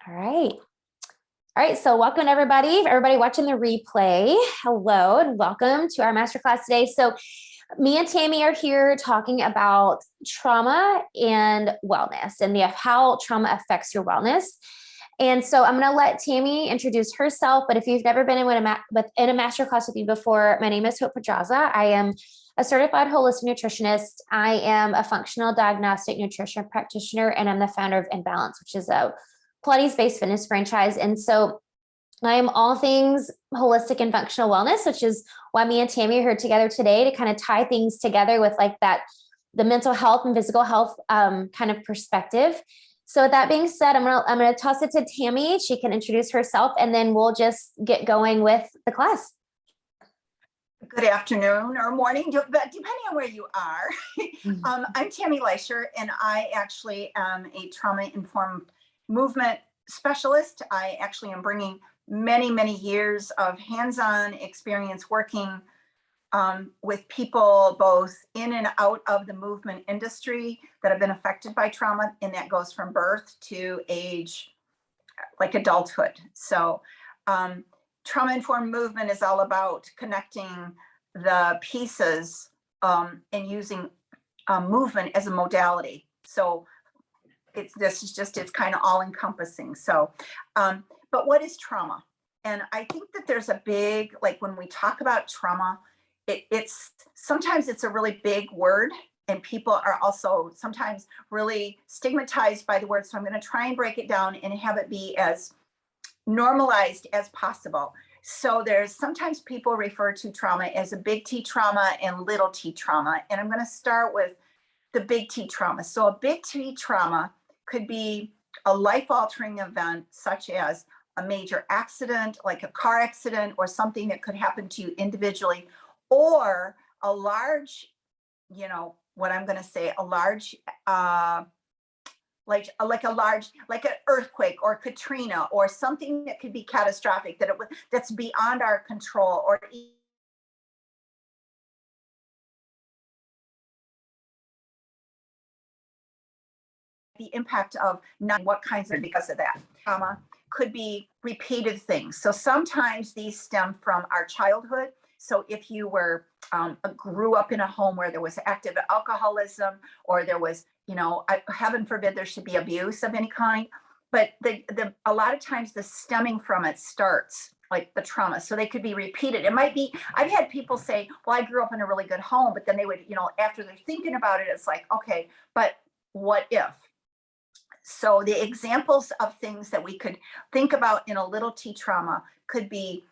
All right. All right, so welcome everybody watching the replay. Hello and welcome to our masterclass today. So me and Tammy are here talking about trauma and wellness and how trauma affects your wellness. And so I'm going to let Tammy introduce herself, but if you've never been in a masterclass with you before, my name is Hope Pedraza. I am a certified holistic nutritionist. I am a functional diagnostic nutrition practitioner, and I'm the founder of InBalance, which is a Pilates-based fitness franchise. And so I am all things holistic and functional wellness, which is why me and Tammy are here together today to kind of tie things together with the mental health and physical health kind of perspective. So with that being said, I'm gonna toss it to Tammy. She can introduce herself, and then we'll just get going with the class. Good afternoon or morning, depending on where you are. I'm Tammy Leischer, and I actually am a trauma-informed movement specialist. I actually am bringing many, many years of hands-on experience working with people both in and out of the movement industry that have been affected by trauma, and that goes from birth to age, like adulthood. So trauma-informed movement is all about connecting the pieces and using movement as a modality. So it's kind of all encompassing. So, but what is trauma? And I think that there's a big, like when we talk about trauma, sometimes it's a really big word, and people are also sometimes really stigmatized by the word. So I'm going to try and break it down and have it be as normalized as possible. So there's sometimes people refer to trauma as a big T trauma and little t trauma. And I'm going to start with the big T trauma. So a big T trauma could be a life-altering event, such as a major accident, like a car accident, or something that could happen to you individually, or a large, what I'm going to say, a large, like an earthquake or Katrina, or something that could be catastrophic, that's beyond our control, or the impact of not what kinds of, because of that. Trauma could be repeated things. So sometimes these stem from our childhood. So if you grew up in a home where there was active alcoholism, or there was, heaven forbid there should be abuse of any kind, but a lot of times the stemming from it starts like the trauma. So they could be repeated. It might be, I've had people say, well, I grew up in a really good home, but then they would, after they're thinking about it, it's like, okay, but what if? So the examples of things that we could think about in a little T trauma could be,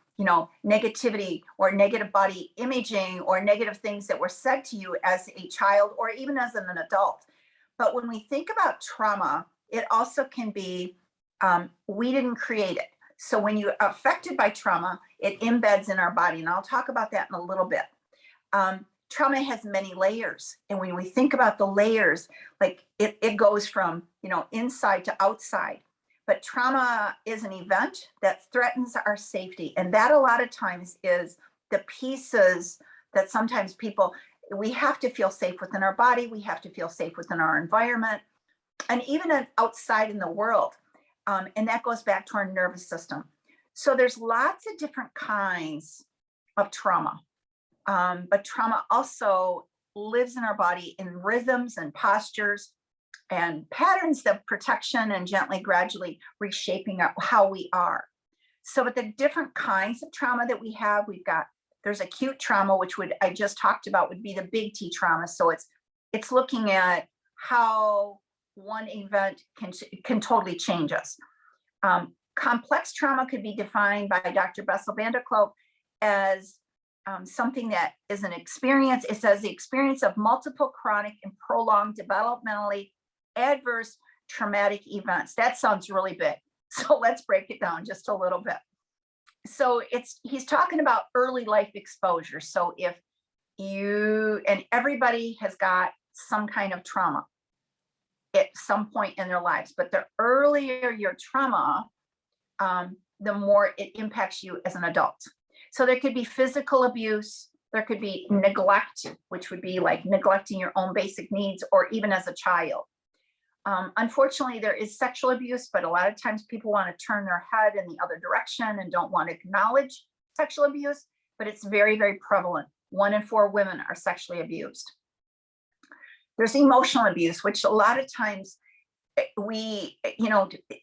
negativity or negative body imaging, or negative things that were said to you as a child or even as an adult. But when we think about trauma, it also can be, we didn't create it. So when you're affected by trauma, it embeds in our body. And I'll talk about that in a little bit. Trauma has many layers. And when we think about the layers, like it goes from, inside to outside. But trauma is an event that threatens our safety. And that a lot of times is the pieces that sometimes we have to feel safe within our body. We have to feel safe within our environment, and even outside in the world. And that goes back to our nervous system. So there's lots of different kinds of trauma. But trauma also lives in our body in rhythms and postures and patterns of protection, and gently, gradually reshaping how we are. So with the different kinds of trauma that we have, there's acute trauma, which I just talked about, would be the big T trauma. So it's looking at how one event can totally change us. Complex trauma could be defined by Dr. Bessel van der Kolk as something that is an experience. It says the experience of multiple chronic and prolonged developmentally adverse traumatic events. That sounds really big. So let's break it down just a little bit. So he's talking about early life exposure. So if and everybody has got some kind of trauma at some point in their lives, but the earlier your trauma, the more it impacts you as an adult. So there could be physical abuse, there could be neglect, which would be like neglecting your own basic needs, or even as a child. Unfortunately, there is sexual abuse, but a lot of times people want to turn their head in the other direction and don't want to acknowledge sexual abuse, but it's very, very prevalent. 1 in 4 women are sexually abused. There's emotional abuse, which a lot of times we,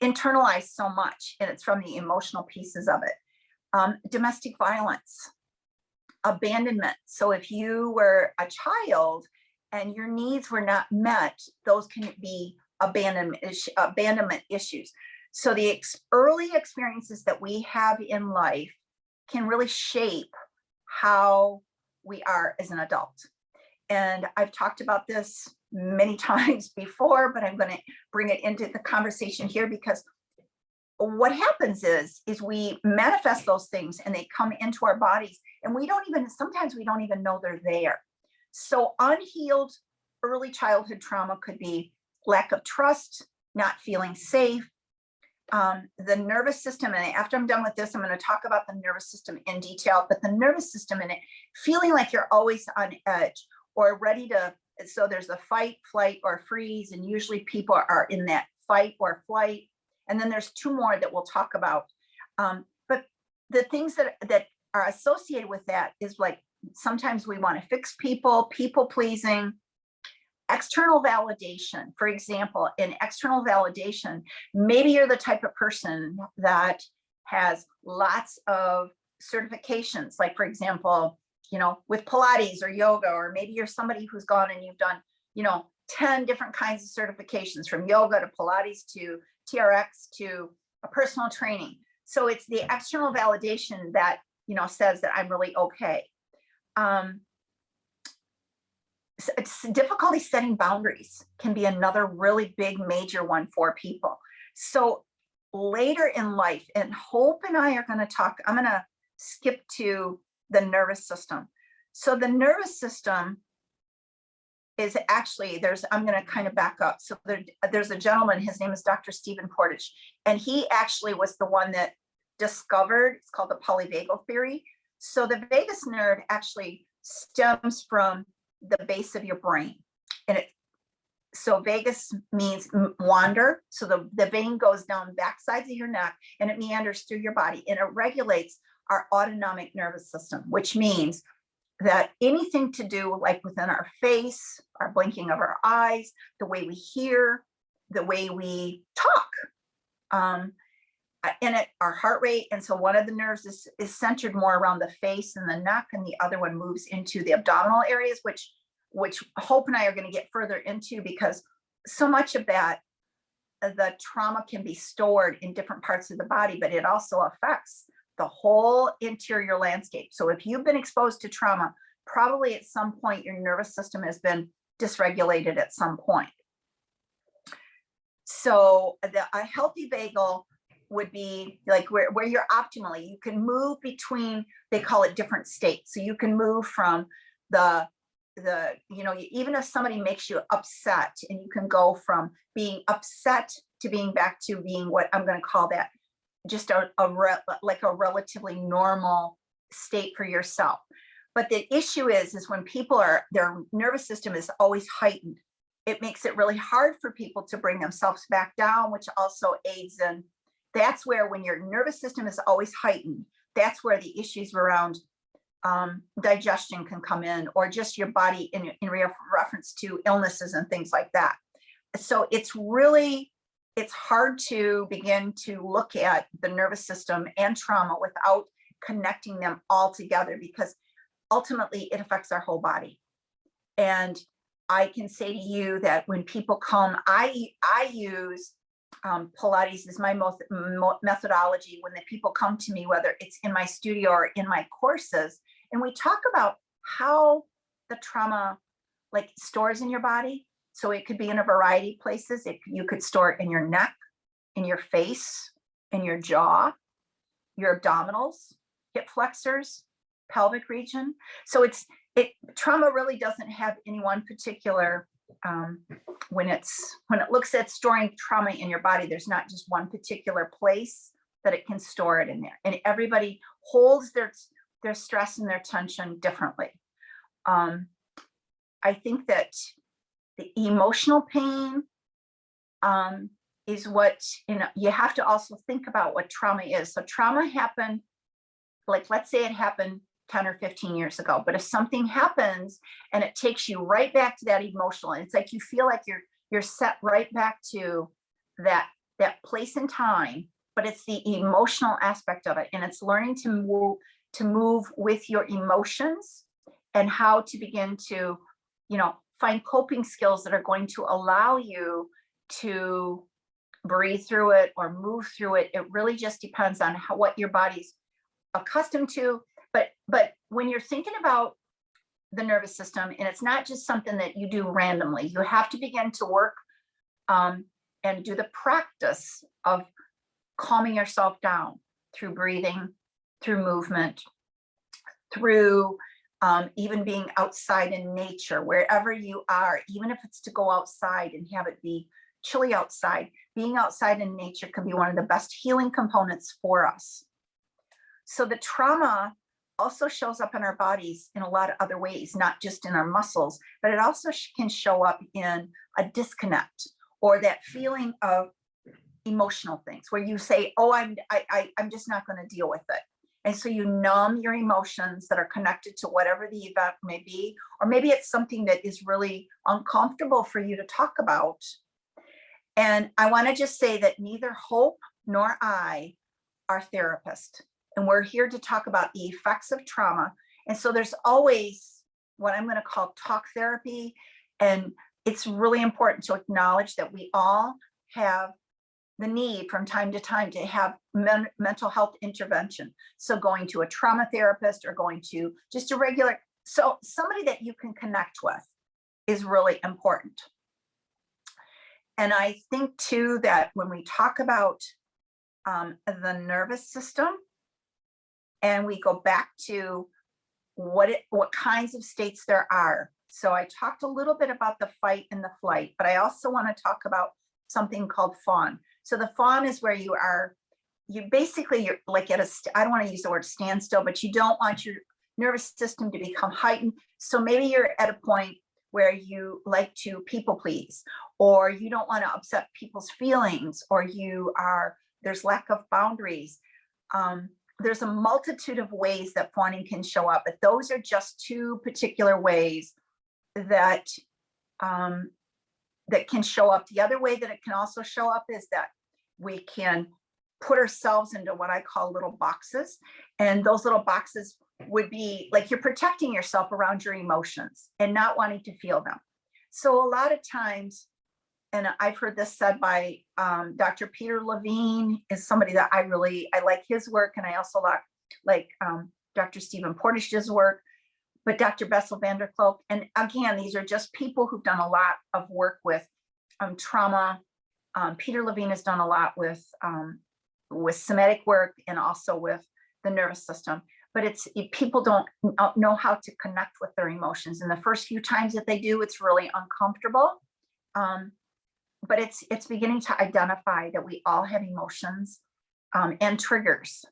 internalize so much, and it's from the emotional pieces of it. Domestic violence, abandonment. So if you were a child and your needs were not met, those can be abandonment issues. So the early experiences that we have in life can really shape how we are as an adult. And I've talked about this many times before, but I'm going to bring it into the conversation here, because what happens is we manifest those things and they come into our bodies, and sometimes we don't even know they're there. So unhealed early childhood trauma could be lack of trust, not feeling safe, the nervous system. And after I'm done with this, I'm going to talk about the nervous system in detail, but the nervous system in it, feeling like you're always on edge or ready to, so there's a fight, flight, or freeze. And usually people are in that fight or flight. And then there's 2 more that we'll talk about. But the things that are associated with that is like, sometimes we want to fix people pleasing, external validation. For example, in external validation, maybe you're the type of person that has lots of certifications, like for example, with Pilates or yoga, or maybe you're somebody who's gone and you've done, 10 different kinds of certifications, from yoga to Pilates to TRX to a personal training. So it's the external validation that, says that I'm really okay. It's difficulty setting boundaries can be another really big, major one for people. So later in life, and Hope and I are going to talk, I'm going to skip to the nervous system. So the nervous system is actually, I'm going to kind of back up. So there's a gentleman, his name is Dr. Stephen Portage, and he actually was the one that discovered, it's called the polyvagal theory. So the vagus nerve actually stems from the base of your brain. And so vagus means wander. So the vein goes down back sides of your neck and it meanders through your body, and it regulates our autonomic nervous system, which means that anything to do like within our face, our blinking of our eyes, the way we hear, the way we talk, our heart rate. And so one of the nerves is centered more around the face and the neck, and the other one moves into the abdominal areas, which Hope and I are going to get further into, because so much of that, the trauma can be stored in different parts of the body, but it also affects the whole interior landscape. So if you've been exposed to trauma, probably at some point your nervous system has been dysregulated at some point. So a healthy vagal would be like where you're optimally, you can move between, they call it different states. So you can move from even if somebody makes you upset, and you can go from being upset to being back to being what I'm going to call that, just like a relatively normal state for yourself. But the issue is when people their nervous system is always heightened, it makes it really hard for people to bring themselves back down, which also aids in, that's where, when your nervous system is always heightened, that's where the issues around digestion can come in, or just your body in reference to illnesses and things like that. So it's hard to begin to look at the nervous system and trauma without connecting them all together, because ultimately it affects our whole body. And I can say to you that when people come, I use Pilates is my methodology when the people come to me, whether it's in my studio or in my courses, and we talk about how the trauma like stores in your body. So it could be in a variety of places. You could store it in your neck, in your face, in your jaw, your abdominals, hip flexors, pelvic region. So trauma really doesn't have any one particular, when it looks at storing trauma in your body, there's not just one particular place that it can store it in there. And everybody holds their stress and their tension differently. I think that the emotional pain is what, you have to also think about what trauma is. So trauma happened, like, let's say it happened 10 or 15 years ago, but if something happens and it takes you right back to that emotional, it's like you feel like you're set right back to that place in time, but it's the emotional aspect of it, and it's learning to move with your emotions and how to begin to, find coping skills that are going to allow you to breathe through it or move through it. It really just depends on what your body's accustomed to. But when you're thinking about the nervous system, and it's not just something that you do randomly, you have to begin to work and do the practice of calming yourself down through breathing, through movement, through even being outside in nature, wherever you are, even if it's to go outside and have it be chilly outside. Being outside in nature can be one of the best healing components for us. So the trauma also shows up in our bodies in a lot of other ways, not just in our muscles, but it also can show up in a disconnect or that feeling of emotional things where you say, oh, I'm just not going to deal with it. And so you numb your emotions that are connected to whatever the event may be, or maybe it's something that is really uncomfortable for you to talk about. And I want to just say that neither Hope nor I are therapists, and we're here to talk about the effects of trauma. And so there's always what I'm going to call talk therapy. And it's really important to acknowledge that we all have the need from time to time to have mental health intervention. So going to a trauma therapist or going to just a regular, so somebody that you can connect with is really important. And I think too, that when we talk about the nervous system and we go back to what kinds of states there are. So I talked a little bit about the fight and the flight, but I also want to talk about something called fawn. So the fawn is where you're like at a, I don't want to use the word standstill, but you don't want your nervous system to become heightened. So maybe you're at a point where you like to people please, or you don't want to upset people's feelings, or there's lack of boundaries. There's a multitude of ways that fawning can show up, but those are just two particular ways that that can show up. The other way that it can also show up is that we can put ourselves into what I call little boxes. And those little boxes would be like you're protecting yourself around your emotions and not wanting to feel them. So a lot of times, and I've heard this said by Dr. Peter Levine, is somebody that I like his work. And I also like Dr. Stephen Portish's work, but Dr. Bessel van der Kolk. And again, these are just people who've done a lot of work with trauma. Peter Levine has done a lot with somatic work and also with the nervous system. But people don't know how to connect with their emotions. And the first few times that they do, it's really uncomfortable. But it's beginning to identify that we all have emotions and triggers.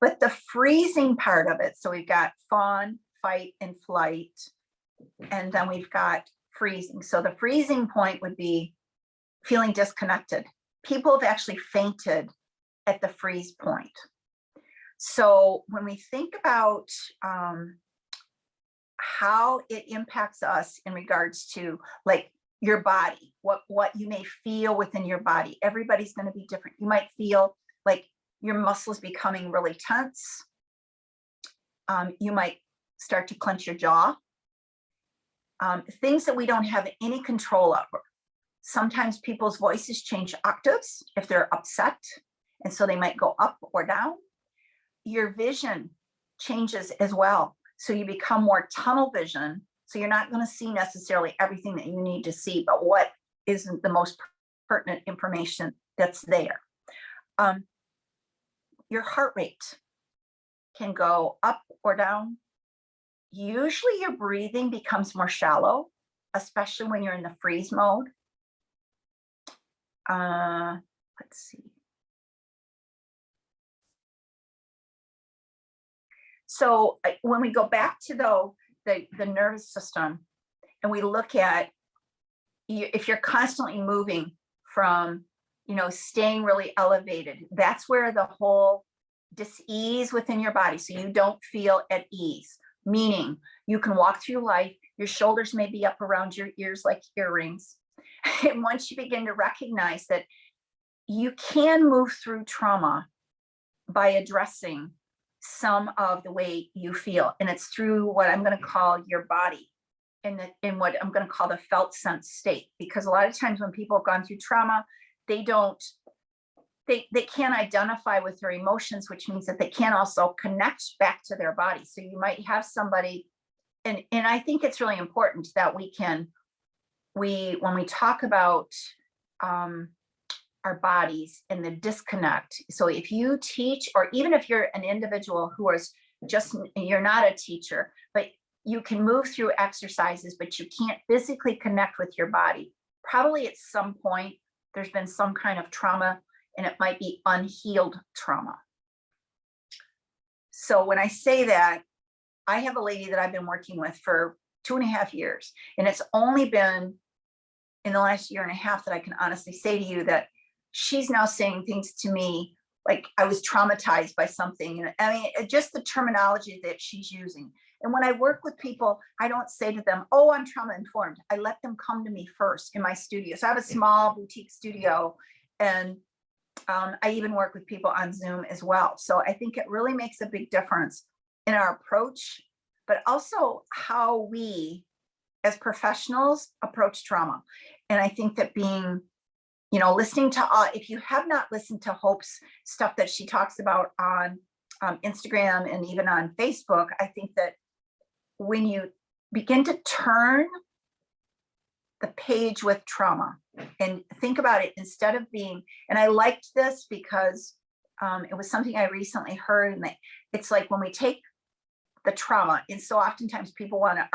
But the freezing part of it, so we've got fawn, fight, and flight, and then we've got freezing. So the freezing point would be feeling disconnected. People have actually fainted at the freeze point. So when we think about how it impacts us in regards to like your body, what you may feel within your body, everybody's going to be different. You might feel like your muscles becoming really tense. You might start to clench your jaw. Things that we don't have any control over. Sometimes people's voices change octaves if they're upset, and so they might go up or down. Your vision changes as well. So you become more tunnel vision. So you're not going to see necessarily everything that you need to see, but what isn't the most pertinent information that's there. Your heart rate can go up or down. Usually your breathing becomes more shallow, especially when you're in the freeze mode. Let's see. So when we go back to the nervous system and we look at if you're constantly moving from, staying really elevated, that's where the whole dis-ease within your body. So you don't feel at ease, meaning you can walk through life, your shoulders may be up around your ears like earrings. And once you begin to recognize that you can move through trauma by addressing some of the way you feel, and it's through what I'm going to call your body, and in what I'm going to call the felt sense state. Because a lot of times when people have gone through trauma, they can't identify with their emotions, which means that they can't also connect back to their body. So you might have somebody, and I think it's really important that when we talk about our bodies and the disconnect. So if you teach, or even if you're an individual who is just, you're not a teacher, but you can move through exercises, but you can't physically connect with your body. Probably at some point, there's been some kind of trauma, and it might be unhealed trauma. So when I say that, I have a lady that I've been working with for 2.5 years, and it's only been in the last 1.5 years that I can honestly say to you that she's now saying things to me like I was traumatized by something. And I mean, just the terminology that she's using. And when I work with people, I don't say to them, oh, I'm trauma informed. I let them come to me first in my studio. So I have a small boutique studio, and I even work with people on Zoom as well. So I think it really makes a big difference in our approach, but also how we as professionals approach trauma. And I think that being, listening to, if you have not listened to Hope's stuff that she talks about on Instagram and even on Facebook, I think that when you begin to turn the page with trauma and think about it, instead of being, and I liked this because it was something I recently heard, and it's like when we take the trauma, and so oftentimes people want to,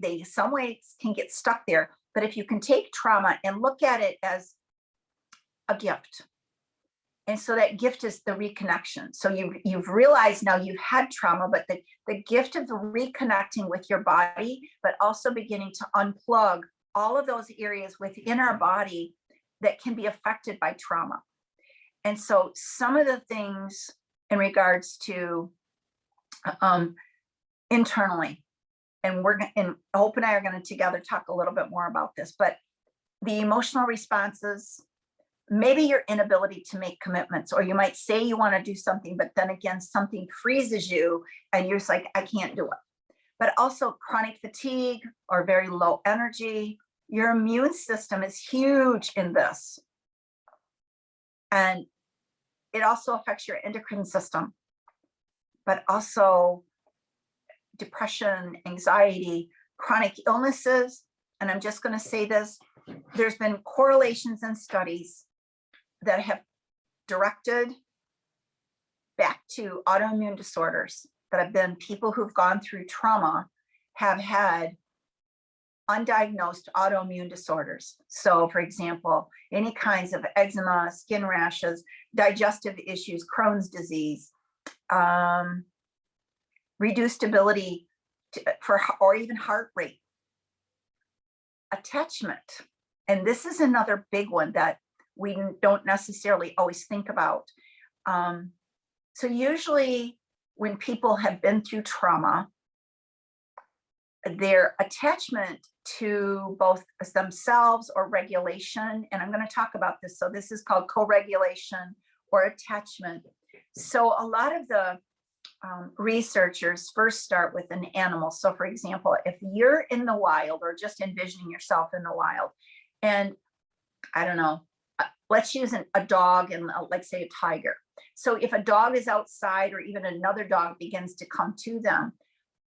they some ways can get stuck there, but if you can take trauma and look at it as a gift, and so that gift is the reconnection. So you've realized now you've had trauma, but the gift of the reconnecting with your body, but also beginning to unplug all of those areas within our body that can be affected by trauma. And so some of the things in regards to internally, and Hope and I are going to together talk a little bit more about this, but the emotional responses, maybe your inability to make commitments, or you might say you want to do something, but then again, something freezes you and you're just like, I can't do it. But also chronic fatigue or very low energy. Your immune system is huge in this. And it also affects your endocrine system, but also depression, anxiety, chronic illnesses. And I'm just going to say this, there's been correlations and studies that have directed back to autoimmune disorders that have been people who've gone through trauma have had undiagnosed autoimmune disorders. So for example, any kinds of eczema, skin rashes, digestive issues, Crohn's disease, reduced ability or even heart rate, attachment. And this is another big one that we don't necessarily always think about. So usually when people have been through trauma, their attachment to both themselves or regulation, and I'm going to talk about this. So this is called co-regulation or attachment. So a lot of the researchers first start with an animal. So for example, if you're in the wild, or just envisioning yourself in the wild, and I don't know, let's use a dog and let's say a tiger. So if a dog is outside, or even another dog begins to come to them,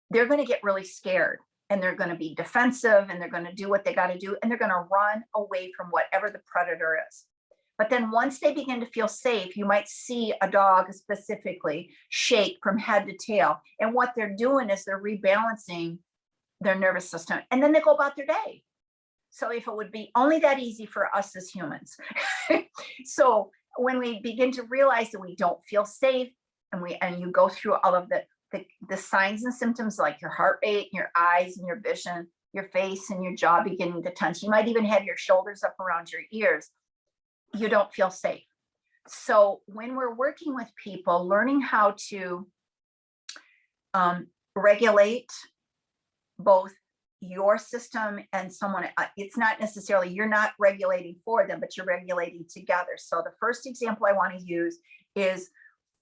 they're going to get really scared, and they're going to be defensive, and they're going to do what they got to do, and they're going to run away from whatever the predator is. But then once they begin to feel safe, you might see a dog specifically shake from head to tail. And what they're doing is they're rebalancing their nervous system, and then they go about their day. So if it would be only that easy for us as humans. So when we begin to realize that we don't feel safe, and you go through all of the signs and symptoms, like your heart rate, your eyes, and your vision, your face and your jaw beginning to tense. You might even have your shoulders up around your ears. You don't feel safe. So when we're working with people, learning how to regulate both your system and someone, it's not necessarily, you're not regulating for them, but you're regulating together. So the first example I want to use is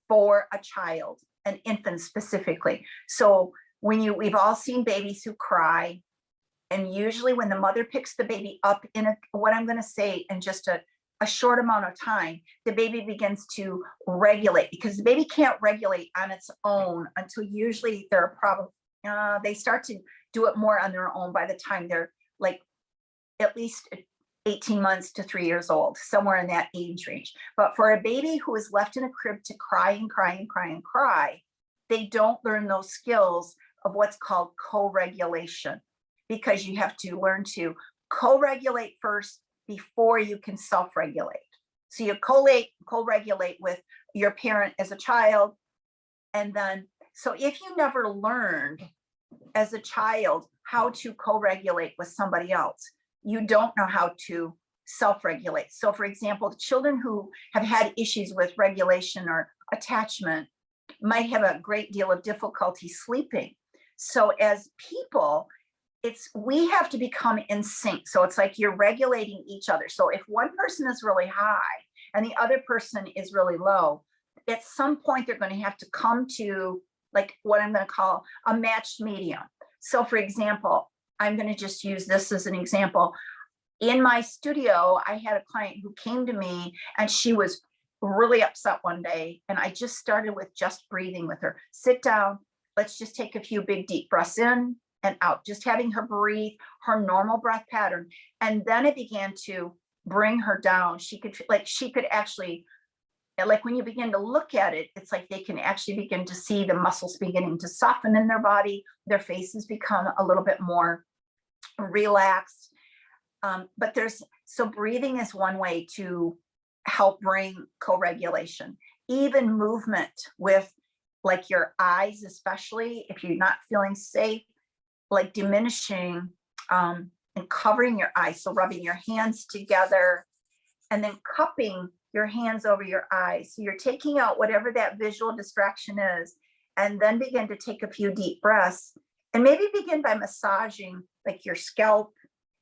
for a child, an infant specifically. So we've all seen babies who cry, and usually when the mother picks the baby up in what I'm going to say in just a short amount of time, the baby begins to regulate, because the baby can't regulate on its own until usually they're probably, they start to do it more on their own by the time they're like at least 18 months to 3 years old, somewhere in that age range. But for a baby who is left in a crib to cry and cry and cry and cry, they don't learn those skills of what's called co-regulation, because you have to learn to co-regulate first before you can self-regulate. So you co-regulate with your parent as a child. And then, so if you never learned as a child how to co-regulate with somebody else, you don't know how to self-regulate. So for example, children who have had issues with regulation or attachment might have a great deal of difficulty sleeping. So as people, we have to become in sync. So it's like you're regulating each other. So if one person is really high and the other person is really low, at some point they're going to have to come to like what I'm going to call a matched medium. So for example, I'm going to just use this as an example. In my studio, I had a client who came to me and she was really upset one day. And I just started with just breathing with her. Sit down. Let's just take a few big deep breaths in and out, just having her breathe her normal breath pattern. And then it began to bring her down. She could actually, like when you begin to look at it, it's like they can actually begin to see the muscles beginning to soften in their body. Their faces become a little bit more relaxed. So breathing is one way to help bring co-regulation. Even movement with like your eyes, especially if you're not feeling safe, like diminishing and covering your eyes. So rubbing your hands together and then cupping your hands over your eyes. So you're taking out whatever that visual distraction is, and then begin to take a few deep breaths, and maybe begin by massaging like your scalp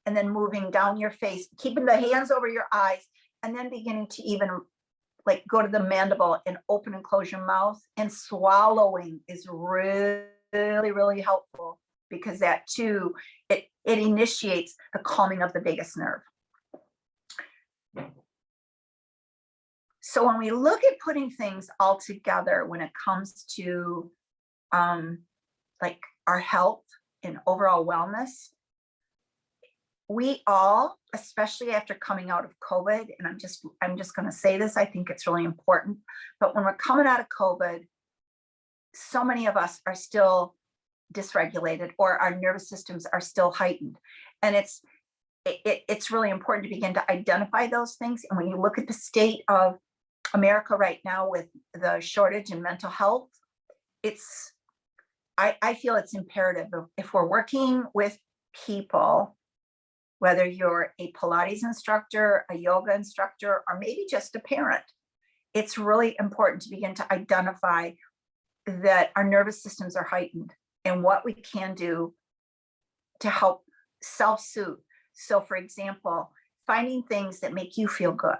and then moving down your face, keeping the hands over your eyes, and then beginning to even like go to the mandible and open and close your mouth. And swallowing is really, really helpful, because that too, it initiates the calming of the vagus nerve. So when we look at putting things all together, when it comes to like our health and overall wellness, we all, especially after coming out of COVID, and I'm just going to say this, I think it's really important, but when we're coming out of COVID, so many of us are still dysregulated, or our nervous systems are still heightened. And it's really important to begin to identify those things. And when you look at the state of America right now with the shortage in mental health, I feel it's imperative, if we're working with people, whether you're a Pilates instructor, a yoga instructor, or maybe just a parent, it's really important to begin to identify that our nervous systems are heightened and what we can do to help self-soothe. So for example, finding things that make you feel good.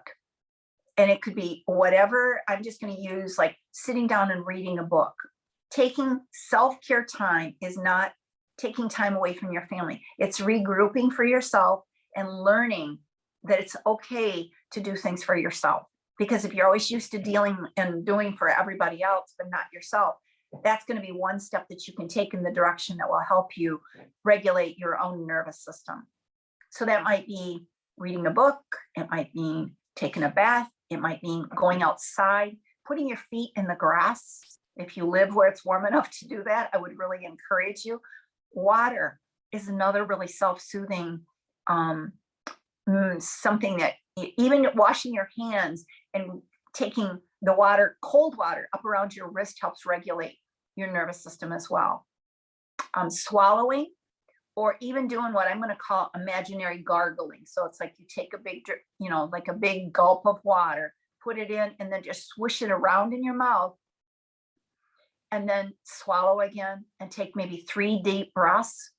And it could be whatever. I'm just going to use like sitting down and reading a book. Taking self-care time is not taking time away from your family. It's regrouping for yourself and learning that it's okay to do things for yourself. Because if you're always used to dealing and doing for everybody else, but not yourself, that's going to be one step that you can take in the direction that will help you regulate your own nervous system. So that might be reading a book. It might mean taking a bath. It might mean going outside, putting your feet in the grass. If you live where it's warm enough to do that, I would really encourage you. Water is another really self-soothing something that even washing your hands and taking the water, cold water up around your wrist helps regulate your nervous system as well. Swallowing or even doing what I'm going to call imaginary gargling. So it's like you take a big drip, like a big gulp of water, put it in, and then just swish it around in your mouth, and then swallow again and take maybe 3 deep breaths.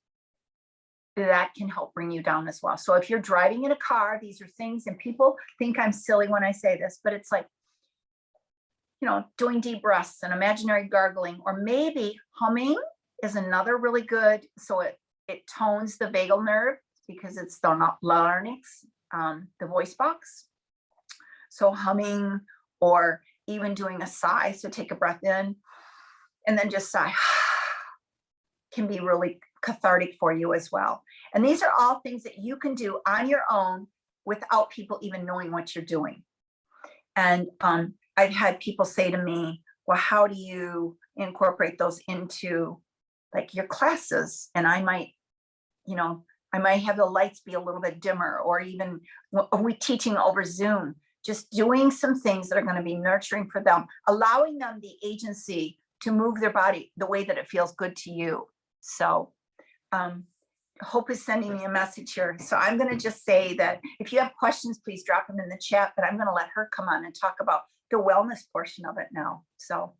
That can help bring you down as well. So if you're driving in a car, these are things, and people think I'm silly when I say this, but it's like, doing deep breaths and imaginary gargling, or maybe humming is another really good. So it tones the vagal nerve because it's the larynx, the voice box. So humming, or even doing a sigh. So take a breath in and then just sigh, can be really cathartic for you as well. And these are all things that you can do on your own without people even knowing what you're doing. And I've had people say to me, well, how do you incorporate those into like your classes? And I might have the lights be a little bit dimmer, or even are we teaching over Zoom, just doing some things that are going to be nurturing for them, allowing them the agency to move their body the way that it feels good to you. So Hope is sending me a message here. So I'm going to just say that if you have questions, please drop them in the chat, but I'm going to let her come on and talk about the wellness portion of it now. So.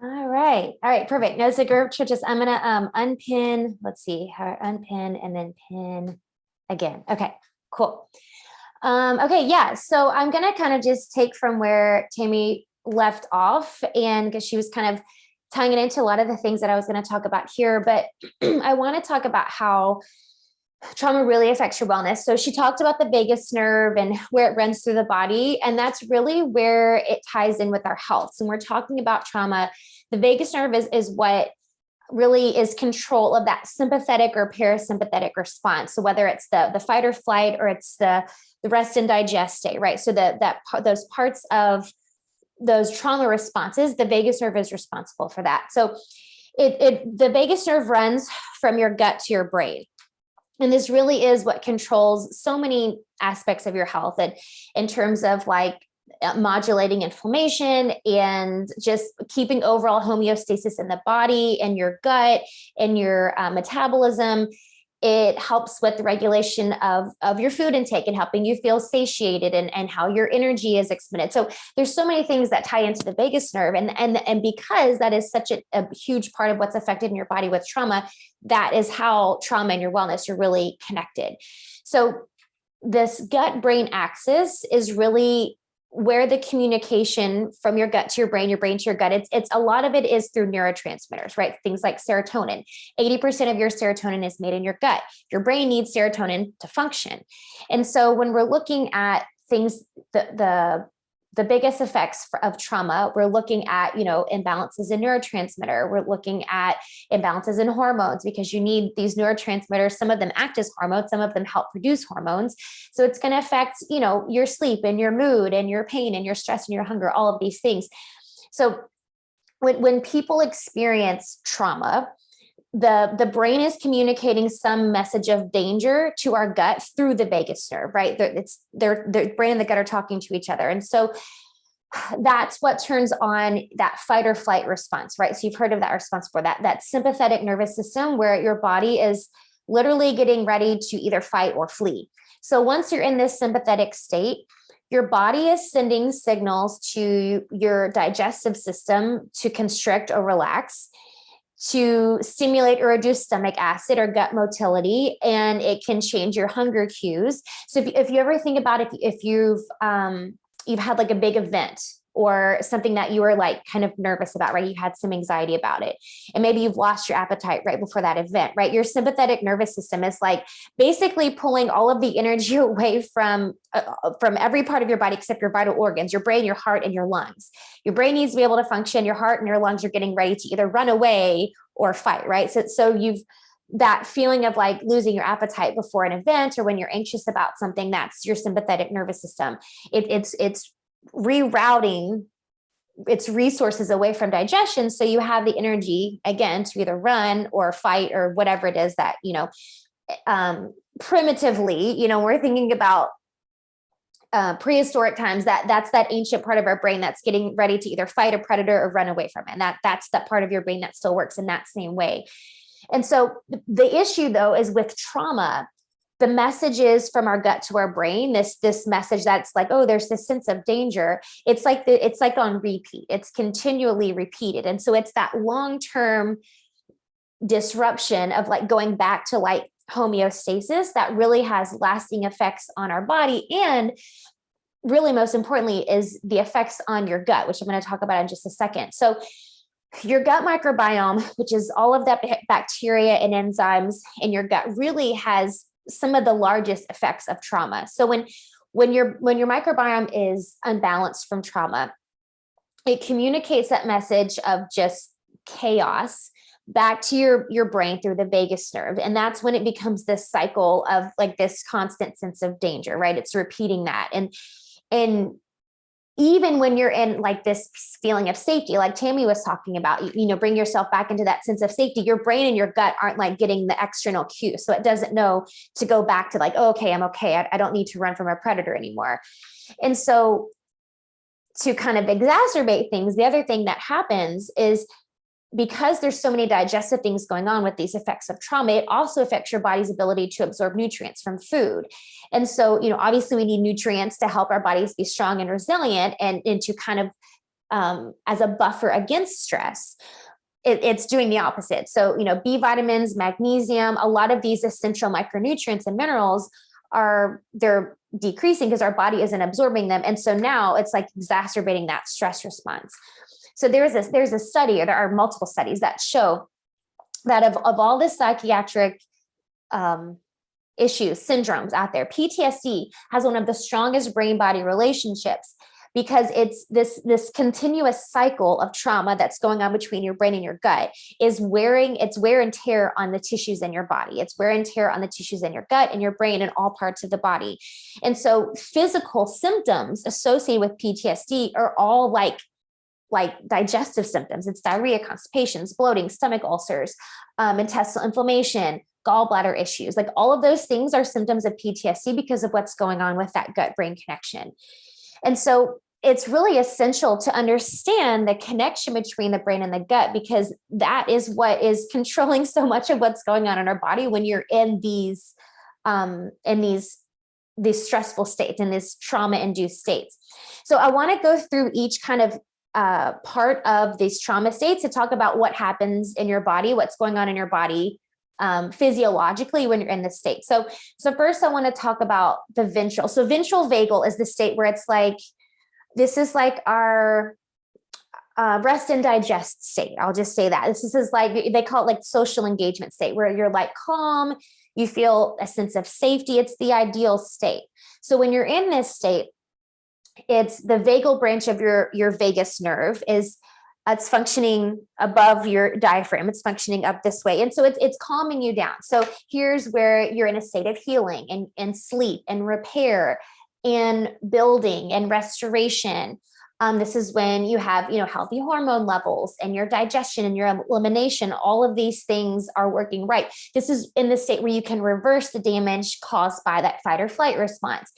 All right. Perfect. Now, so group churches, I'm going to unpin, let's see how unpin and then pin again. Okay, cool. Okay. Yeah. So I'm going to kind of just take from where Tammy left off, and because she was kind of tying it into a lot of the things that I was going to talk about here, but I want to talk about how trauma really affects your wellness. So she talked about the vagus nerve and where it runs through the body. And that's really where it ties in with our health. So when we're talking about trauma, the vagus nerve is what really is control of that sympathetic or parasympathetic response. So whether it's the fight or flight, or it's the rest and digest state, right? So those parts of those trauma responses, the vagus nerve is responsible for that. So the vagus nerve runs from your gut to your brain. And this really is what controls so many aspects of your health, and in terms of like modulating inflammation and just keeping overall homeostasis in the body and your gut and your metabolism. It helps with the regulation of your food intake and helping you feel satiated, and how your energy is expended. So there's so many things that tie into the vagus nerve. And because that is such a huge part of what's affected in your body with trauma, that is how trauma and your wellness are really connected. So this gut-brain axis is really where the communication from your gut to your brain to your gut, it's a lot of it is through neurotransmitters, right? Things like serotonin. 80% of your serotonin is made in your gut. Your brain needs serotonin to function. And so when we're looking at things, the biggest effects of trauma, we're looking at, imbalances in neurotransmitter. We're looking at imbalances in hormones, because you need these neurotransmitters. Some of them act as hormones, some of them help produce hormones. So it's going to affect, your sleep and your mood and your pain and your stress and your hunger, all of these things. So when people experience trauma, the brain is communicating some message of danger to our gut through the vagus nerve, right? The brain and the gut are talking to each other. And so that's what turns on that fight or flight response, right? So you've heard of that response before, that sympathetic nervous system, where your body is literally getting ready to either fight or flee. So once you're in this sympathetic state, your body is sending signals to your digestive system to constrict or relax, to stimulate or reduce stomach acid or gut motility, and it can change your hunger cues. So if you ever think about if you've had like a big event or something that you were like kind of nervous about, right? You had some anxiety about it, and maybe you've lost your appetite right before that event, right? Your sympathetic nervous system is like basically pulling all of the energy away from every part of your body except your vital organs, your brain, your heart, and your lungs. Your brain needs to be able to function. Your heart and your lungs are getting ready to either run away or fight, right? So you've that feeling of like losing your appetite before an event, or when you're anxious about something, that's your sympathetic nervous system. It's rerouting its resources away from digestion, so you have the energy again to either run or fight or whatever it is that primitively, we're thinking about prehistoric times, that's that ancient part of our brain that's getting ready to either fight a predator or run away from it. And that's that part of your brain that still works in that same way. And so the issue though is with trauma, the messages from our gut to our brain, this message that's like, oh, there's this sense of danger. It's like on repeat. It's continually repeated. And so it's that long-term disruption of like going back to like homeostasis that really has lasting effects on our body. And really most importantly is the effects on your gut, which I'm going to talk about in just a second. So your gut microbiome, which is all of that bacteria and enzymes in your gut, really has some of the largest effects of trauma. So when your microbiome is unbalanced from trauma, it communicates that message of just chaos back to your brain through the vagus nerve. And that's when it becomes this cycle of like this constant sense of danger, right? It's repeating that. And even when you're in like this feeling of safety, like Tammy was talking about, bring yourself back into that sense of safety, your brain and your gut aren't like getting the external cue. So it doesn't know to go back to like, oh, okay, I'm okay. I don't need to run from a predator anymore. And so to kind of exacerbate things, the other thing that happens is because there's so many digestive things going on with these effects of trauma, it also affects your body's ability to absorb nutrients from food. And so, obviously we need nutrients to help our bodies be strong and resilient and to kind of as a buffer against stress. It's doing the opposite. So, B vitamins, magnesium, a lot of these essential micronutrients and minerals they're decreasing because our body isn't absorbing them. And so now it's like exacerbating that stress response. So there's a study, or there are multiple studies that show that of all the psychiatric issues, syndromes out there, PTSD has one of the strongest brain-body relationships because it's this continuous cycle of trauma that's going on between your brain and your gut it's wear and tear on the tissues in your body. It's wear and tear on the tissues in your gut and your brain and all parts of the body. And so physical symptoms associated with PTSD are all like digestive symptoms. It's diarrhea, constipations, bloating, stomach ulcers, intestinal inflammation, gallbladder issues. Like all of those things are symptoms of PTSD because of what's going on with that gut-brain connection. And so it's really essential to understand the connection between the brain and the gut, because that is what is controlling so much of what's going on in our body when you're in these stressful states, in these trauma-induced states. So I want to go through each kind of part of these trauma states to talk about what happens in your body, what's going on in your body physiologically when you're in this state. So first I want to talk about the ventral. So ventral vagal is the state where it's like, this is like our rest and digest state. I'll just say that. This is like, they call it like social engagement state, where you're like calm, you feel a sense of safety. It's the ideal state. So when you're in this state, it's the vagal branch of your vagus nerve it's functioning above your diaphragm. It's functioning up this way. And so it's calming you down. So here's where you're in a state of healing and sleep and repair and building and restoration. This is when you have, healthy hormone levels and your digestion and your elimination. All of these things are working right. This is in the state where you can reverse the damage caused by that fight or flight response.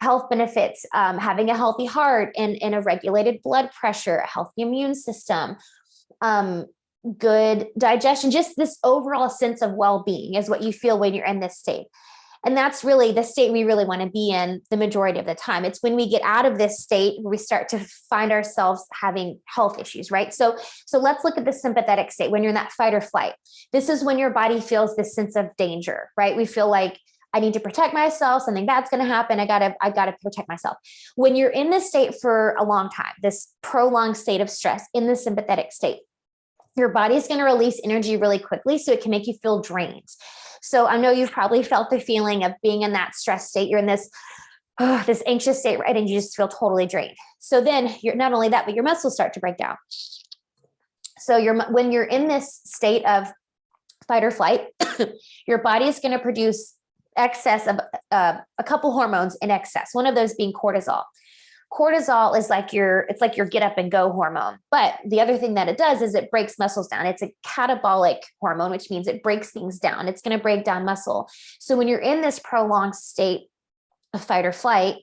Health benefits, having a healthy heart and a regulated blood pressure, a healthy immune system, good digestion, just this overall sense of well-being is what you feel when you're in this state. And that's really the state we really want to be in the majority of the time. It's when we get out of this state where we start to find ourselves having health issues, right? So let's look at the sympathetic state when you're in that fight or flight. This is when your body feels this sense of danger, right? We feel like, I need to protect myself. Something bad's going to happen. I gotta protect myself. When you're in this state for a long time, this prolonged state of stress in the sympathetic state, your body's going to release energy really quickly, so it can make you feel drained. So I know you've probably felt the feeling of being in that stress state. You're in this anxious state, right? And you just feel totally drained. So then you're not only that, but your muscles start to break down. So when you're in this state of fight or flight, your body is going to produce excess of a couple hormones in excess. One of those being cortisol. Cortisol is like your get up and go hormone. But the other thing that it does is it breaks muscles down. It's a catabolic hormone, which means it breaks things down. It's going to break down muscle. So when you're in this prolonged state of fight or flight,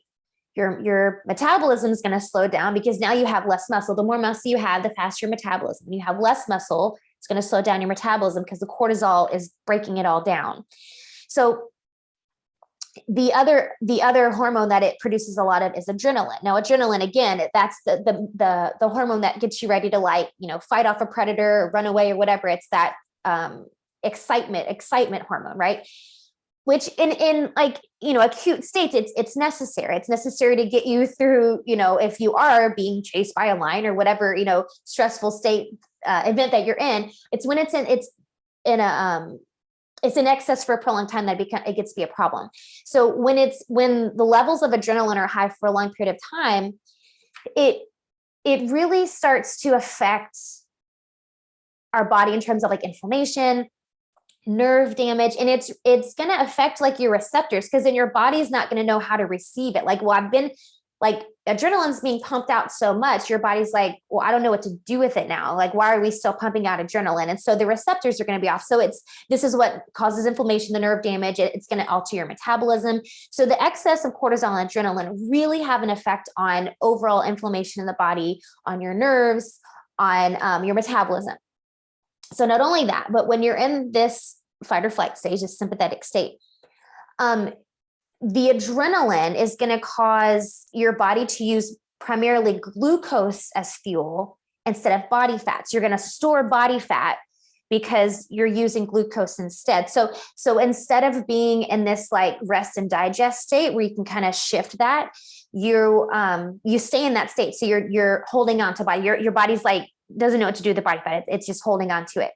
your metabolism is going to slow down because now you have less muscle. The more muscle you have, the faster your metabolism. When you have less muscle, It's going to slow down your metabolism because the cortisol is breaking it all down. So the other hormone that it produces a lot of is adrenaline. Now, adrenaline, again, that's the hormone that gets you ready to, like, fight off a predator, or run away, or whatever. It's that excitement hormone, right? Which in like, acute states, it's necessary. It's necessary to get you through, if you are being chased by a lion or whatever, stressful state event that you're in. It's when it's in excess for a prolonged time that it gets to be a problem. So when the levels of adrenaline are high for a long period of time, it really starts to affect our body in terms of like inflammation, nerve damage, and it's going to affect like your receptors, because then your body's not going to know how to receive it. Like, well, adrenaline's being pumped out so much, your body's like, well, I don't know what to do with it now. Like, why are we still pumping out adrenaline? And so the receptors are going to be off. So this is what causes inflammation, the nerve damage. It's going to alter your metabolism. So the excess of cortisol and adrenaline really have an effect on overall inflammation in the body, on your nerves, on your metabolism. So not only that, but when you're in this fight or flight stage, this sympathetic state, the adrenaline is going to cause your body to use primarily glucose as fuel instead of body fats. You're going to store body fat because you're using glucose instead. So instead of being in this like rest and digest state where you can kind of shift that, you stay in that state. So you're holding on to body. Your body's like, doesn't know what to do with the body fat. It's just holding on to it.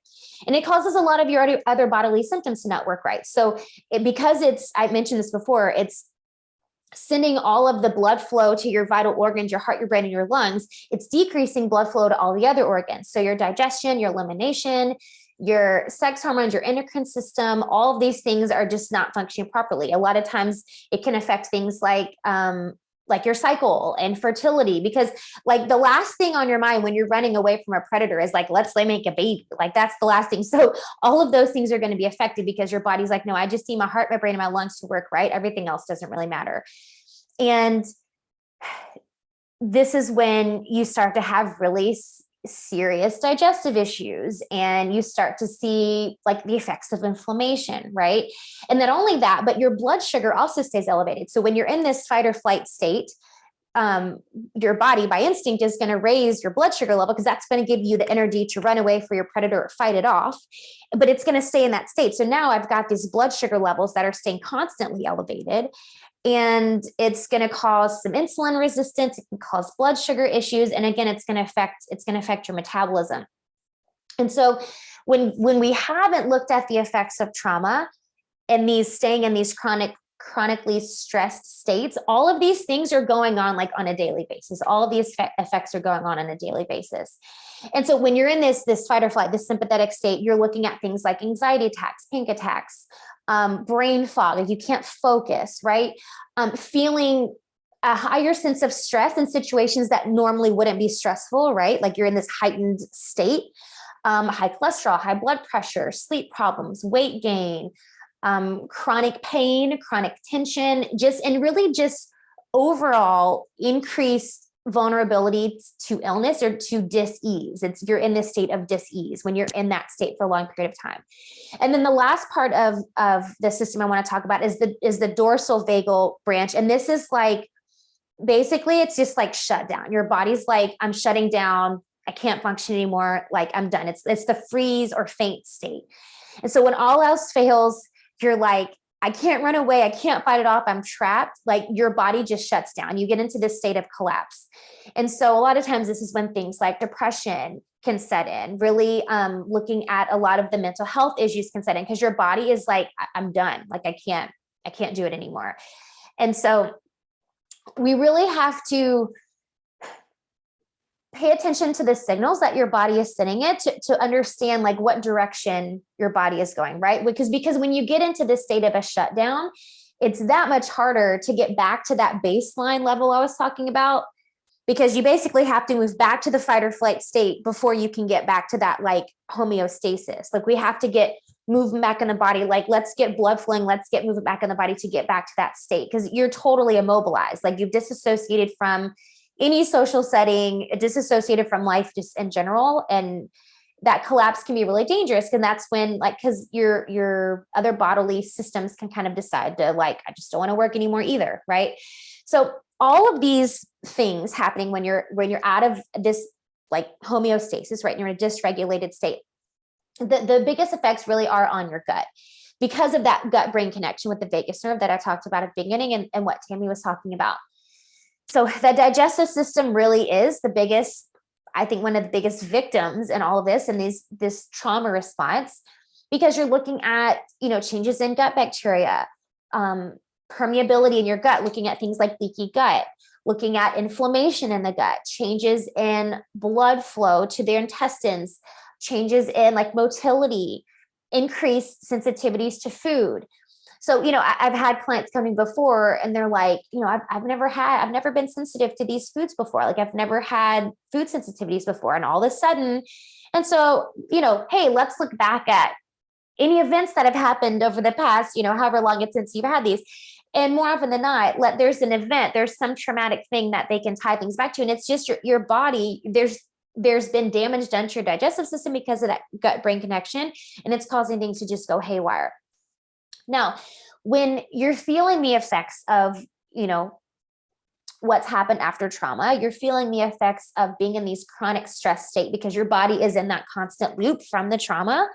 And it causes a lot of your other bodily symptoms to not work right. So because I mentioned this before, it's sending all of the blood flow to your vital organs, your heart, your brain, and your lungs. It's decreasing blood flow to all the other organs. So your digestion, your elimination, your sex hormones, your endocrine system, all of these things are just not functioning properly. A lot of times it can affect things like your cycle and fertility, because like the last thing on your mind when you're running away from a predator is like, let's make a baby. Like that's the last thing. So all of those things are going to be affected because your body's like, no, I just need my heart, my brain, and my lungs to work right. Everything else doesn't really matter. And this is when you start to have really serious digestive issues, and you start to see like the effects of inflammation, right? And not only that, but your blood sugar also stays elevated. So when you're in this fight or flight state, your body by instinct is going to raise your blood sugar level because that's going to give you the energy to run away for your predator or fight it off. But it's going to stay in that state. So now I've got these blood sugar levels that are staying constantly elevated, and it's going to cause some insulin resistance. It can cause blood sugar issues. And again, it's going to affect your metabolism. And so when we haven't looked at the effects of trauma and staying in these chronically stressed states, all of these things are going on like on a daily basis. All of these effects are going on a daily basis. And so when you're in this fight or flight, this sympathetic state, you're looking at things like anxiety attacks, panic attacks, brain fog, like you can't focus, right? Feeling a higher sense of stress in situations that normally wouldn't be stressful, right? Like you're in this heightened state, high cholesterol, high blood pressure, sleep problems, weight gain, chronic pain, chronic tension, and really just overall increased vulnerability to illness or to dis-ease. You're in this state of dis-ease when you're in that state for a long period of time. And then the last part of the system I want to talk about is the dorsal vagal branch. And this is like, basically it's just like shut down. Your body's like, I'm shutting down. I can't function anymore. Like I'm done. It's the freeze or faint state. And so when all else fails, you're like, I can't run away. I can't fight it off. I'm trapped. Like your body just shuts down. You get into this state of collapse. And so a lot of times this is when things like depression can set in, really looking at a lot of the mental health issues can set in because your body is like, I'm done. Like I can't do it anymore. And so we really have to pay attention to the signals that your body is sending it to understand like what direction your body is going, right? Because when you get into this state of a shutdown, it's that much harder to get back to that baseline level I was talking about, because you basically have to move back to the fight or flight state before you can get back to that like homeostasis. Like we have to get movement back in the body. Like let's get blood flowing. Let's get movement back in the body to get back to that state, because you're totally immobilized. Like you've disassociated from any social setting, disassociated from life just in general. And that collapse can be really dangerous. And that's when, like, because your other bodily systems can kind of decide to, like, I just don't want to work anymore either, right? So all of these things happening when you're out of this like homeostasis, right? You're in a dysregulated state. The biggest effects really are on your gut because of that gut brain connection with the vagus nerve that I talked about at the beginning, and what Tammy was talking about. So the digestive system really is the biggest, I think, one of the biggest victims in all of this, and this trauma response, because you're looking at, changes in gut bacteria, permeability in your gut, looking at things like leaky gut, looking at inflammation in the gut, changes in blood flow to their intestines, changes in like motility, increased sensitivities to food. So, I've had clients coming before and they're like, I've never been sensitive to these foods before. Like I've never had food sensitivities before. And all of a sudden, and so, hey, let's look back at any events that have happened over the past, however long it's since you've had these. And more often than not, there's an event, there's some traumatic thing that they can tie things back to. And it's just your body, there's been damage done to your digestive system because of that gut brain connection. And it's causing things to just go haywire. Now, when you're feeling the effects of, what's happened after trauma, you're feeling the effects of being in these chronic stress state because your body is in that constant loop from the trauma.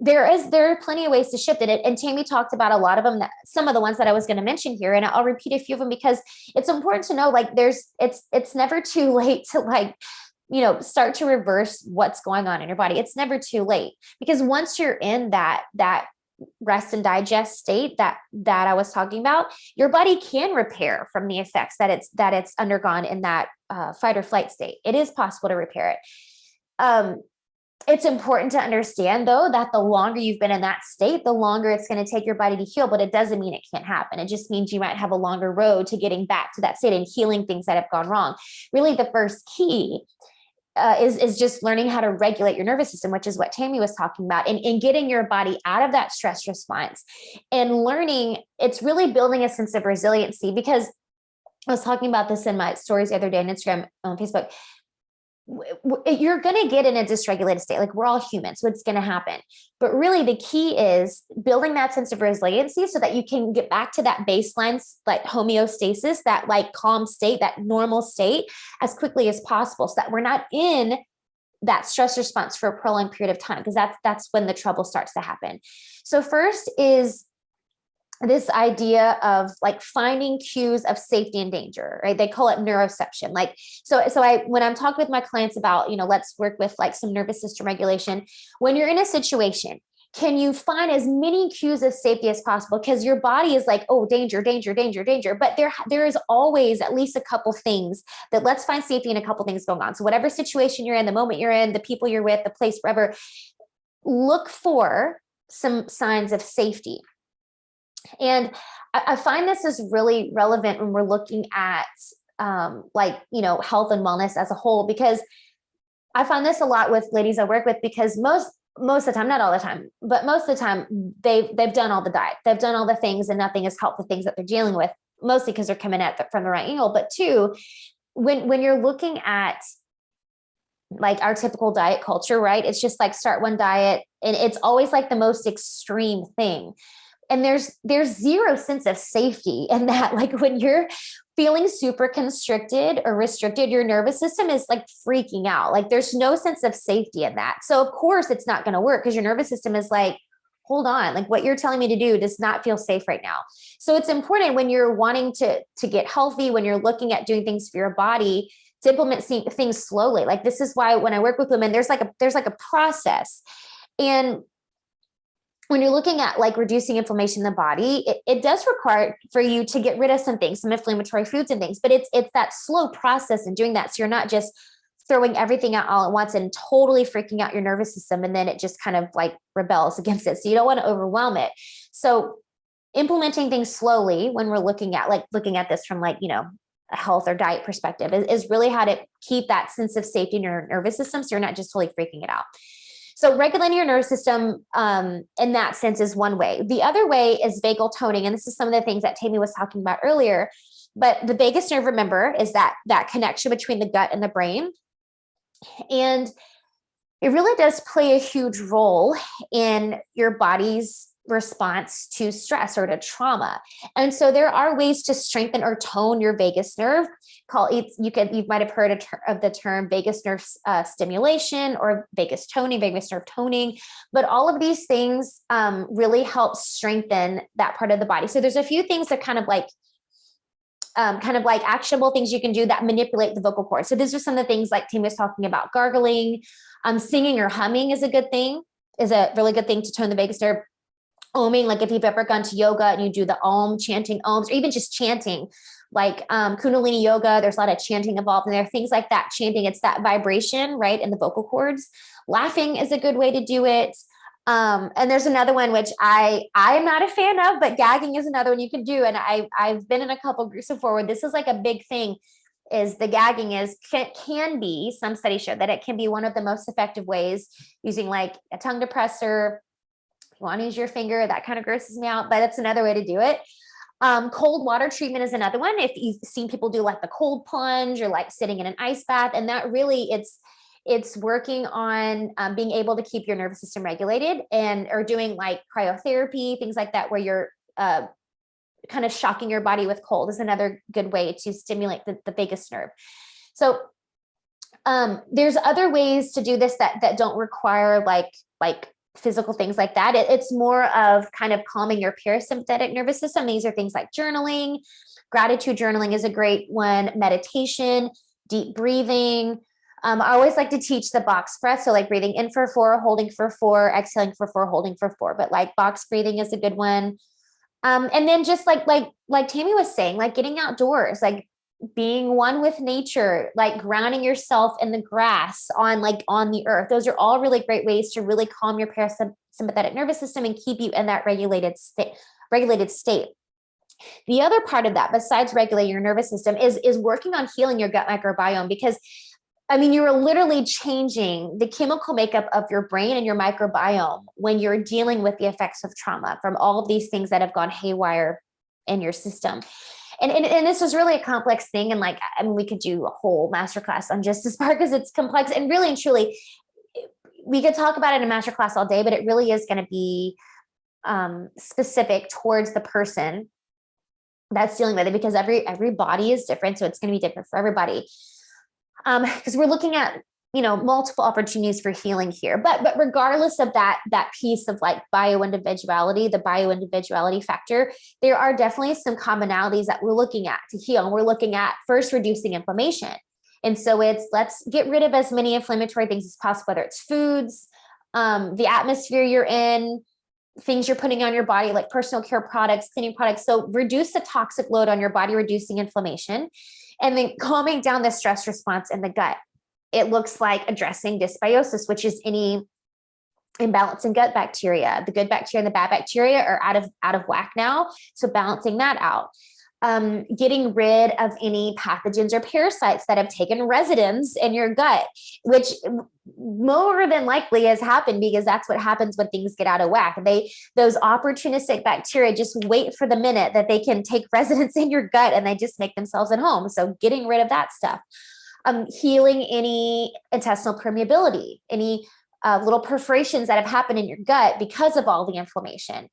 There are plenty of ways to shift it. And Tammy talked about a lot of them, some of the ones that I was going to mention here, and I'll repeat a few of them because it's important to know, like, it's never too late to start to reverse what's going on in your body. It's never too late, because once you're in that rest and digest state that I was talking about, your body can repair from the effects that it's undergone in that fight or flight state. It is possible to repair it. It's important to understand, though, that the longer you've been in that state, the longer it's going to take your body to heal, but it doesn't mean it can't happen. It just means you might have a longer road to getting back to that state and healing things that have gone wrong. Really, the first key is just learning how to regulate your nervous system, which is what Tammy was talking about, and getting your body out of that stress response and learning. It's really building a sense of resiliency, because I was talking about this in my stories the other day on Instagram, on Facebook. You're going to get in a dysregulated state. Like, we're all humans, so it's going to happen. But really the key is building that sense of resiliency so that you can get back to that baseline, like homeostasis, that like calm state, that normal state as quickly as possible, so that we're not in that stress response for a prolonged period of time, because that's when the trouble starts to happen. So first is this idea of like finding cues of safety and danger, right? They call it neuroception. Like, so when I'm talking with my clients about, let's work with like some nervous system regulation, when you're in a situation, can you find as many cues of safety as possible? Because your body is like, oh, danger, danger, danger, danger. But there is always at least a couple things that, let's find safety in a couple things going on. So whatever situation you're in, the moment you're in, the people you're with, the place, wherever, look for some signs of safety. And I find this is really relevant when we're looking at health and wellness as a whole, because I find this a lot with ladies I work with, because most of the time, not all the time, but most of the time they've done all the diet, they've done all the things, and nothing has helped the things that they're dealing with, mostly because they're coming at it from the right angle. But two, when you're looking at like our typical diet culture, right? It's just like start one diet and it's always like the most extreme thing. And there's zero sense of safety in that. Like when you're feeling super constricted or restricted, your nervous system is like freaking out. Like there's no sense of safety in that. So of course it's not going to work, because your nervous system is like, hold on, like what you're telling me to do does not feel safe right now. So it's important when you're wanting to get healthy, when you're looking at doing things for your body, to implement things slowly. Like this is why when I work with women, there's like a process. And when you're looking at like reducing inflammation in the body, it does require for you to get rid of some things, some inflammatory foods and things, but it's that slow process in doing that. So you're not just throwing everything out all at once and totally freaking out your nervous system, and then it just kind of like rebels against it. So you don't want to overwhelm it. So implementing things slowly when we're looking at this from like, a health or diet perspective is really how to keep that sense of safety in your nervous system, so you're not just totally freaking it out. So regulating your nervous system in that sense is one way. The other way is vagal toning. And this is some of the things that Tammy was talking about earlier. But the vagus nerve, remember, is that connection between the gut and the brain. And it really does play a huge role in your body's response to stress or to trauma. And so there are ways to strengthen or tone your vagus nerve. You might have heard of the term vagus nerve stimulation or vagus nerve toning, but all of these things really help strengthen that part of the body. So there's a few things that kind of like actionable things you can do that manipulate the vocal cords. So these are some of the things like Tim was talking about. Gargling, singing or humming is a really good thing to tone the vagus nerve. Oming, like if you've ever gone to yoga and you do the om, chanting ohms, or even just chanting, like Kundalini yoga, there's a lot of chanting involved in there, things like that. Chanting, it's that vibration, right, in the vocal cords. Laughing is a good way to do it. And there's another one which I'm not a fan of, but gagging is another one you can do. And I've been in a couple groups before where this is like a big thing. Is the gagging can be, some studies show that it can be one of the most effective ways, using like a tongue depressor. You want to use your finger, that kind of grosses me out, but that's another way to do it. Cold water treatment is another one. If you've seen people do like the cold plunge or like sitting in an ice bath, and that really it's working on being able to keep your nervous system regulated, or doing like cryotherapy, things like that, where you're kind of shocking your body with cold is another good way to stimulate the vagus nerve. So there's other ways to do this that don't require like physical things like that. It's more of kind of calming your parasympathetic nervous system. These are things like journaling. Gratitude journaling is a great one. Meditation, deep breathing. I always like to teach the box breath. So like breathing in for 4, holding for 4, exhaling for 4, holding for 4. But like box breathing is a good one. And then just like Tammy was saying, like getting outdoors, like being one with nature, like grounding yourself in the grass on the earth. Those are all really great ways to really calm your parasympathetic nervous system and keep you in that regulated state. The other part of that, besides regulating your nervous system, is working on healing your gut microbiome, because I mean, you are literally changing the chemical makeup of your brain and your microbiome when you're dealing with the effects of trauma from all of these things that have gone haywire in your system. And this is really a complex thing. And like, I mean, we could do a whole masterclass on just this part because it's complex, and really and truly, we could talk about it in a masterclass all day, but it really is going to be specific towards the person that's dealing with it, because every body is different. So it's going to be different for everybody. Because we're looking at, multiple opportunities for healing here, but regardless of that piece of like bioindividuality, the bioindividuality factor, there are definitely some commonalities that we're looking at to heal. And we're looking at first reducing inflammation. And so let's get rid of as many inflammatory things as possible, whether it's foods, the atmosphere you're in, things you're putting on your body, like personal care products, cleaning products. So reduce the toxic load on your body, reducing inflammation, and then calming down the stress response in the gut. It looks like addressing dysbiosis, which is any imbalance in gut bacteria. The good bacteria and the bad bacteria are out of whack now. So balancing that out. Getting rid of any pathogens or parasites that have taken residence in your gut, which more than likely has happened, because that's what happens when things get out of whack. Those opportunistic bacteria just wait for the minute that they can take residence in your gut, and they just make themselves at home. So getting rid of that stuff. Healing any intestinal permeability, any little perforations that have happened in your gut because of all the inflammation.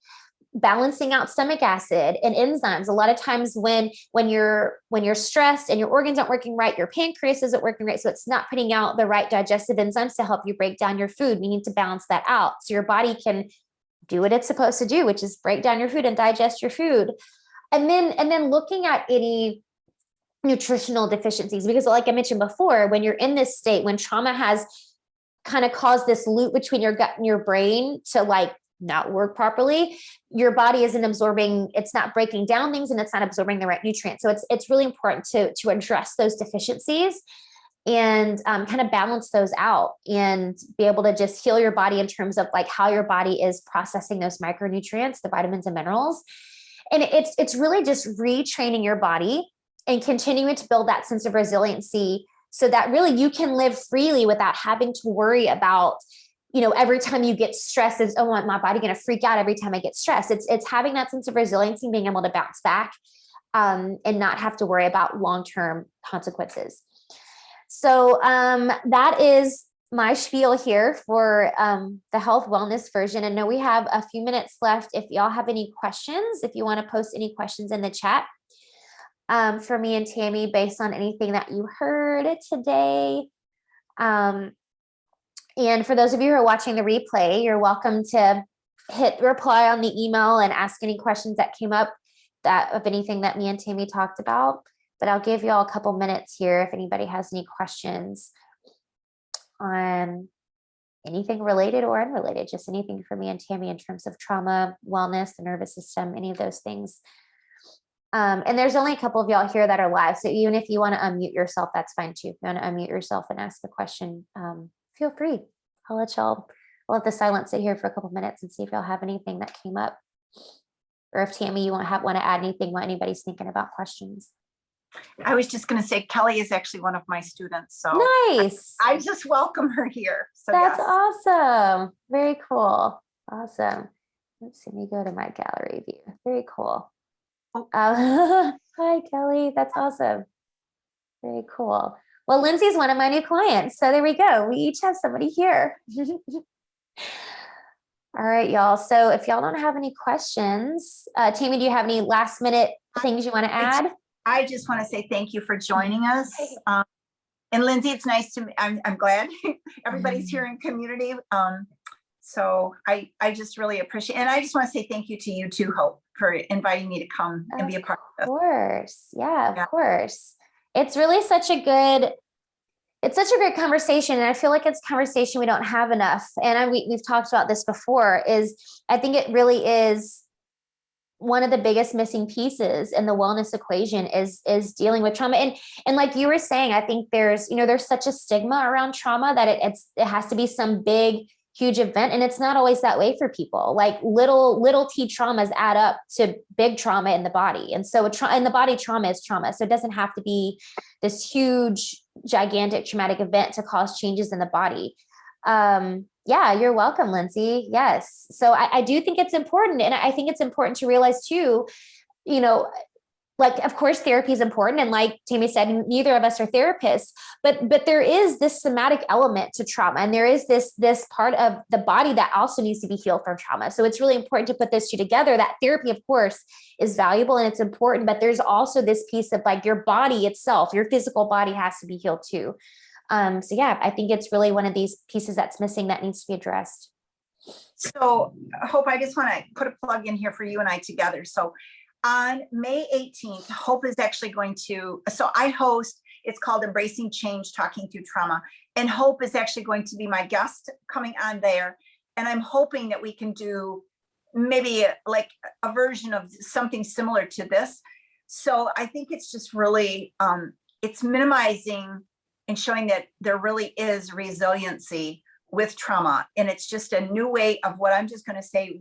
Balancing out stomach acid and enzymes. A lot of times when you're stressed and your organs aren't working right, your pancreas isn't working right, so it's not putting out the right digestive enzymes to help you break down your food. We need to balance that out so your body can do what it's supposed to do, which is break down your food and digest your food. And then looking at any nutritional deficiencies, because like I mentioned before, when you're in this state, when trauma has kind of caused this loop between your gut and your brain to like not work properly, your body isn't absorbing, it's not breaking down things, and it's not absorbing the right nutrients. So it's really important to address those deficiencies and kind of balance those out and be able to just heal your body in terms of like how your body is processing those micronutrients, the vitamins and minerals. And it's really just retraining your body and continuing to build that sense of resiliency so that really you can live freely without having to worry about, every time you get stressed, is, oh, my body going to freak out every time I get stressed. It's having that sense of resiliency, being able to bounce back and not have to worry about long-term consequences. So that is my spiel here for the health wellness version. I know we have a few minutes left. If y'all have any questions, if you want to post any questions in the chat for me and Tammy based on anything that you heard today. And for those of you who are watching the replay, you're welcome to hit reply on the email and ask any questions that came up of anything that me and Tammy talked about. But I'll give you all a couple minutes here if anybody has any questions on anything related or unrelated, just anything for me and Tammy in terms of trauma, wellness, the nervous system, any of those things. And there's only a couple of y'all here that are live. So even if you want to unmute yourself, that's fine too. If you want to unmute yourself and ask the question, feel free. I'll let the silence sit here for a couple minutes and see if y'all have anything that came up. Or if Tammy, you want to add anything while anybody's thinking about questions. I was just going to say, Kelly is actually one of my students. So nice. I just welcome her here. So that's yes. awesome. Very cool. Awesome. Let's see, let me go to my gallery view. Very cool. Oh. Hi, Kelly. That's awesome. Very cool. Well, Lindsay's one of my new clients. So there we go. We each have somebody here. All right, y'all. So if y'all don't have any questions, Tammy, do you have any last minute things you want to add? I just want to say thank you for joining us. And Lindsay, it's nice to, I'm glad everybody's here in community. So I just really appreciate, and I just want to say thank you to you too, Hope, for inviting me to come and be a part of this. Of course. Yeah, of course. It's really such a great conversation. And I feel like it's a conversation we don't have enough. And we've talked about this before, is I think it really is one of the biggest missing pieces in the wellness equation is dealing with trauma. And like you were saying, I think there's such a stigma around trauma that it has to be some big, huge event. And it's not always that way for people. Like little T traumas add up to big trauma in the body. And so in the body, trauma is trauma. So it doesn't have to be this huge, gigantic traumatic event to cause changes in the body. Yeah, you're welcome, Lindsay. Yes. So I do think it's important. And I think it's important to realize too, like, of course, therapy is important. And like Tammy said, neither of us are therapists, but there is this somatic element to trauma. And there is this part of the body that also needs to be healed from trauma. So it's really important to put those two together. That therapy, of course, is valuable and it's important, but there's also this piece of like your body itself, your physical body has to be healed too. So yeah, I think it's really one of these pieces that's missing that needs to be addressed. So Hope, I just want to put a plug in here for you and I together. So on May 18th, Hope is actually going to, so I host, it's called Embracing Change, Talking Through Trauma. And Hope is actually going to be my guest coming on there. And I'm hoping that we can do maybe like a version of something similar to this. So I think it's just really, it's minimizing and showing that there really is resiliency with trauma. And it's just a new way of what I'm just going to say,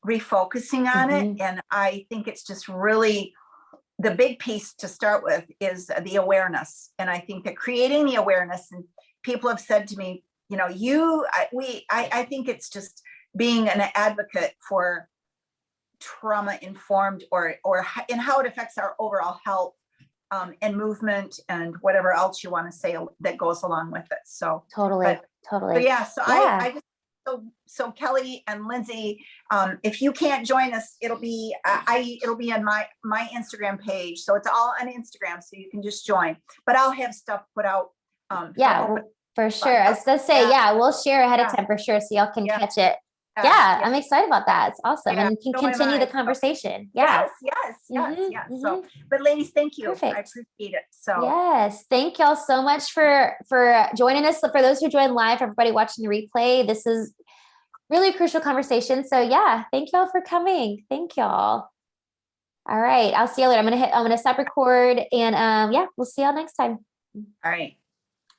refocusing on it. And I think it's just really the big piece to start with is the awareness. And I think that creating the awareness, and people have said to me, I think it's just being an advocate for trauma informed or in how it affects our overall health and movement and whatever else you want to say that goes along with it. So totally. So yeah. I just, so Kelly and Lindsay, if you can't join us, it'll be on my Instagram page. So it's all on Instagram, so you can just join. But I'll have stuff put out. For sure. I was gonna say, we'll share ahead of time for sure, so y'all can catch it. I'm excited about that. It's awesome, and you can continue the conversation. Yes. So, but ladies, thank you. Perfect. I appreciate it. So yes, thank y'all so much for joining us. For those who joined live, everybody watching the replay, this is really a crucial conversation. So yeah, thank y'all for coming. Thank y'all. All right, I'll see you later. I'm gonna stop record, and we'll see y'all next time. All right.